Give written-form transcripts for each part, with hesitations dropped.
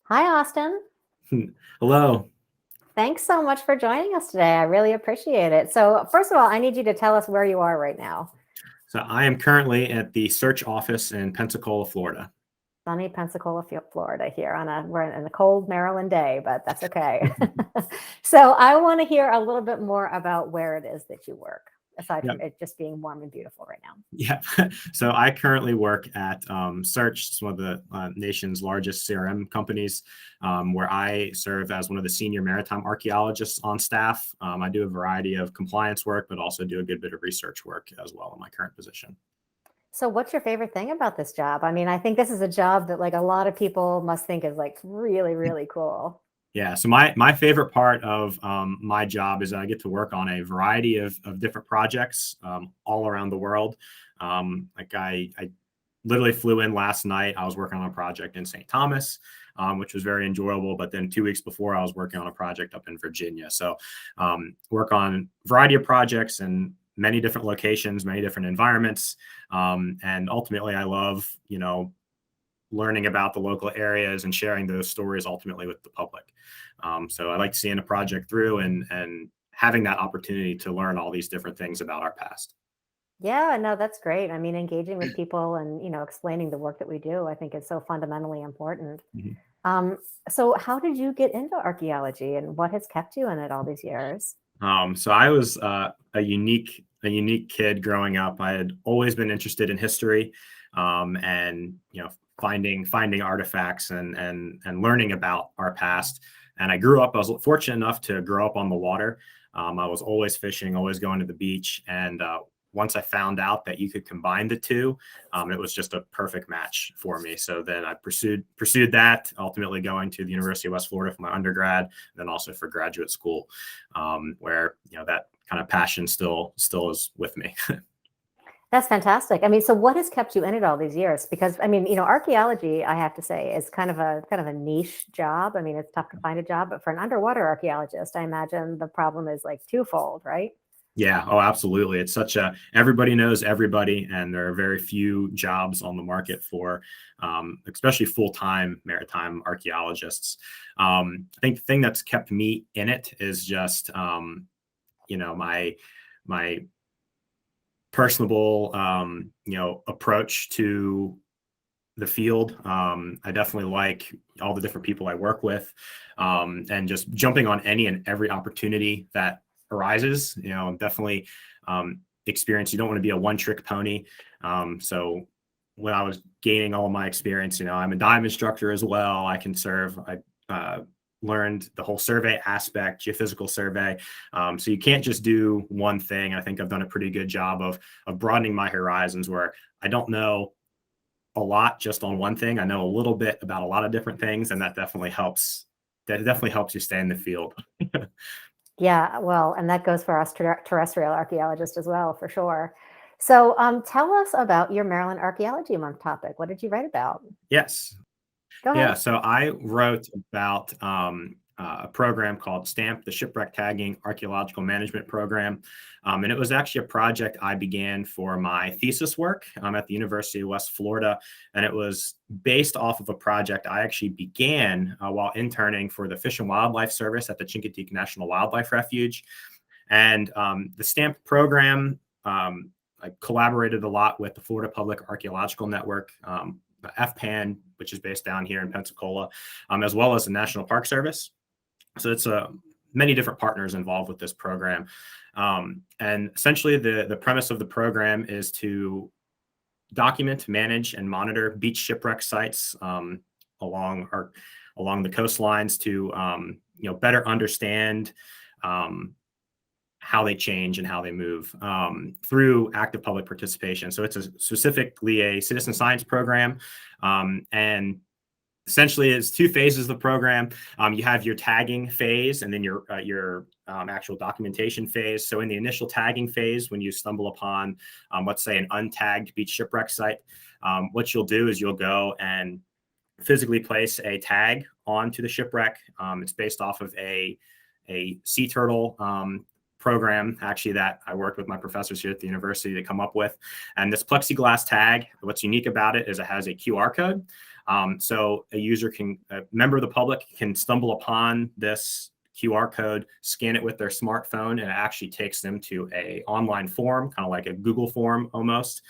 Hi, Austin. Hello. Thanks so much for joining us today. I really appreciate it. So, first of all, I need you to tell us where you are right now. So I am currently at the search office in Pensacola, Florida. Sunny Pensacola, Florida here we're in a cold Maryland day, but that's okay. So, I want to hear a little bit more about where it is that you work, aside Yeah. from it just being warm and beautiful right now. Yeah. So I currently work at Search, it's one of the nation's largest CRM companies, where I serve as one of the senior maritime archaeologists on staff. I do a variety of compliance work, but also do a good bit of research work as well in my current position. So, what's your favorite thing about this job? I mean, I think this is a job that like a lot of people must think is like really, really cool. Yeah, so my favorite part of my job is I get to work on a variety of different projects all around the world. I literally flew in last night. I was working on a project in St. Thomas, which was very enjoyable. But then 2 weeks before, I was working on a project up in Virginia. So work on a variety of projects in many different locations, many different environments. And ultimately, I love, learning about the local areas and sharing those stories ultimately with the public. So I like seeing a project through and having that opportunity to learn all these different things about our past. Yeah, no, that's great. I mean, engaging with people and, explaining the work that we do, I think is so fundamentally important. Mhm. Um, so how did you get into archaeology and what has kept you in it all these years? So I was a unique kid growing up. I had always been interested in history, and finding artifacts and learning about our past. And I grew up. I was fortunate enough to grow up on the water. I was always fishing, always going to the beach, and once I found out that you could combine the two, it was just a perfect match for me. So then I pursued that, ultimately going to the University of West Florida for my undergrad, and then also for graduate school, where that kind of passion still is with me. That's fantastic. I mean, so what has kept you in it all these years? Because I mean, archaeology, I have to say, is kind of a niche job. I mean, it's tough to find a job, but for an underwater archaeologist, I imagine the problem is like twofold, right? Yeah, oh, absolutely. It's such a everybody knows everybody, and there are very few jobs on the market for, especially full-time maritime archaeologists. I think the thing that's kept me in it is just, my personable, approach to the field. I definitely like all the different people I work with, and just jumping on any and every opportunity that arises. Definitely experience. You don't want to be a one-trick pony. So when I was gaining all of my experience, I'm a dive instructor as well. I can serve. I learned the whole survey aspect, geophysical survey. So you can't just do one thing. I think I've done a pretty good job of broadening my horizons, where I don't know a lot just on one thing. I know a little bit about a lot of different things, and that definitely helps. That definitely helps you stay in the field. Yeah, well, and that goes for us terrestrial archaeologists as well, for sure. So, tell us about your Maryland Archaeology Month topic. What did you write about? Yes. Go ahead. Yeah, so I wrote about a program called STAMP, the Shipwreck Tagging Archaeological Management Program. And it was actually a project I began for my thesis work at the University of West Florida. And it was based off of a project I actually began while interning for the Fish and Wildlife Service at the Chincoteague National Wildlife Refuge. And the STAMP program, I collaborated a lot with the Florida Public Archaeological Network, FPAN, which is based down here in Pensacola, as well as the National Park Service. So it's many different partners involved with this program. And essentially, the premise of the program is to document, manage, and monitor beach shipwreck sites along the coastlines to better understand um, how they change and how they move through active public participation. So it's specifically a citizen science program, and essentially it's two phases of the program. You have your tagging phase and then your actual documentation phase. So in the initial tagging phase, when you stumble upon, let's say, an untagged beach shipwreck site, what you'll do is you'll go and physically place a tag onto the shipwreck. It's based off of a sea turtle program, actually, that I worked with my professors here at the university to come up with. And this plexiglass tag, what's unique about it is it has a QR code. So a member of the public can stumble upon this QR code, scan it with their smartphone, and it actually takes them to a online form, kind of like a Google form almost.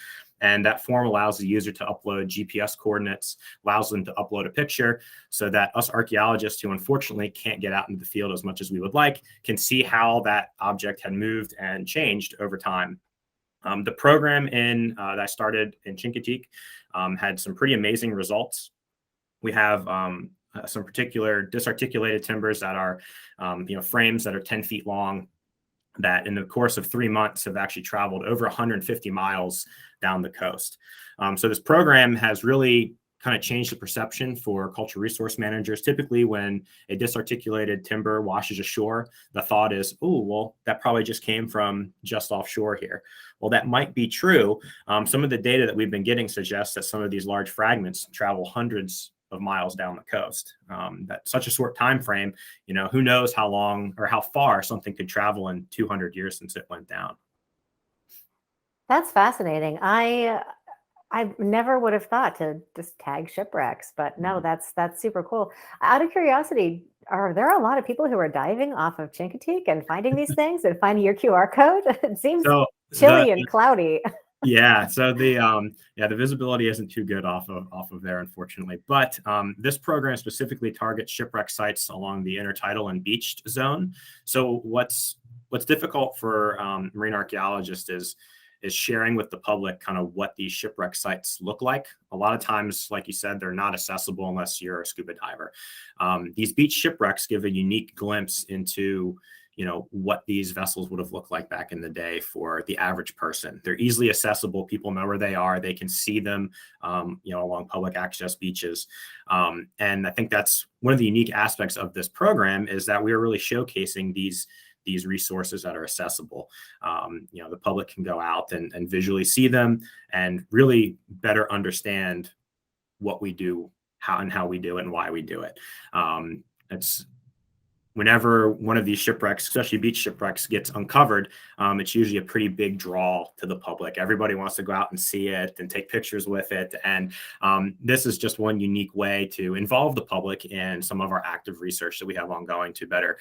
And that form allows the user to upload GPS coordinates, allows them to upload a picture so that us archaeologists who unfortunately can't get out into the field as much as we would like can see how that object had moved and changed over time. The program that I started in Chincoteague had some pretty amazing results. We have some particular disarticulated timbers that are, frames that are 10 feet long, that in the course of 3 months have actually traveled over 150 miles down the coast. So this program has really kind of changed the perception for cultural resource managers. Typically, when a disarticulated timber washes ashore, the thought is, oh, well, that probably just came from just offshore here. Well, that might be true. Some of the data that we've been getting suggests that some of these large fragments travel hundreds of miles down the coast. That's such a short time frame. Who knows how long or how far something could travel in 200 years since it went down. That's fascinating. I never would have thought to just tag shipwrecks, but no, that's super cool. Out of curiosity, are there a lot of people who are diving off of Chincoteague and finding these things and finding your QR code? It seems chilly and cloudy. Yeah, so the visibility isn't too good off of there, unfortunately. But this program specifically targets shipwreck sites along the intertidal and beached zone. So what's difficult for marine archaeologists is sharing with the public kind of what these shipwreck sites look like. A lot of times, like you said, they're not accessible unless you're a scuba diver. These beach shipwrecks give a unique glimpse into what these vessels would have looked like back in the day for the average person. They're easily accessible. People know where they are. They can see them, along public access beaches. And I think that's one of the unique aspects of this program, is that we are really showcasing these resources that are accessible. The public can go out and visually see them and really better understand what we do, how we do it, and why we do it. It's whenever one of these shipwrecks, especially beach shipwrecks, gets uncovered, it's usually a pretty big draw to the public. Everybody wants to go out and see it and take pictures with it. And this is just one unique way to involve the public in some of our active research that we have ongoing to better,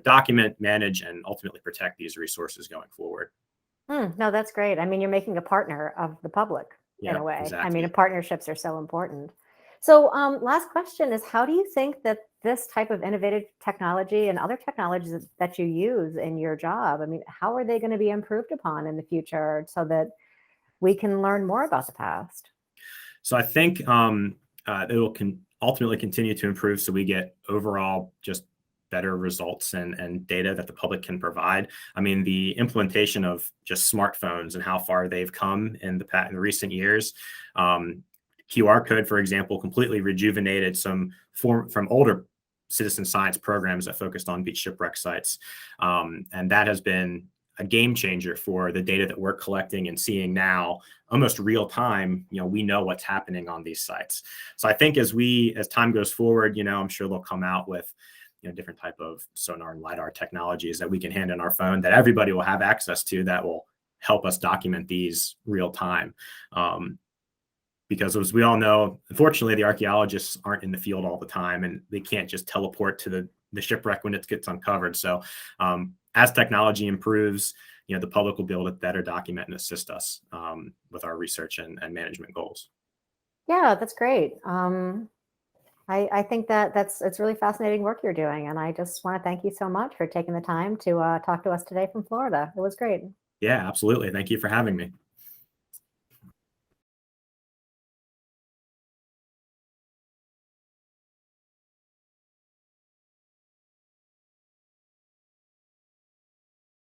document, manage, and ultimately protect these resources going forward. No, that's great. I mean, you're making a partner of the public in a way. Exactly. I mean, partnerships are so important. So last question is, how do you think that this type of innovative technology and other technologies that you use in your job, I mean, how are they going to be improved upon in the future so that we can learn more about the past? So I think it will ultimately continue to improve, so we get overall just better results and data that the public can provide. I mean, the implementation of just smartphones and how far they've come in the recent years. QR code, for example, completely rejuvenated some from older citizen science programs that focused on beach shipwreck sites. And that has been a game changer for the data that we're collecting and seeing now, almost real time. We know what's happening on these sites. So I think as time goes forward, I'm sure they'll come out with different type of sonar and LiDAR technologies that we can hand in our phone that everybody will have access to, that will help us document these real time. Because as we all know, unfortunately, the archaeologists aren't in the field all the time, and they can't just teleport to the shipwreck when it gets uncovered. So as technology improves, the public will be able to better document and assist us with our research and management goals. Yeah, that's great. I think it's really fascinating work you're doing. And I just want to thank you so much for taking the time to talk to us today from Florida. It was great. Yeah, absolutely. Thank you for having me.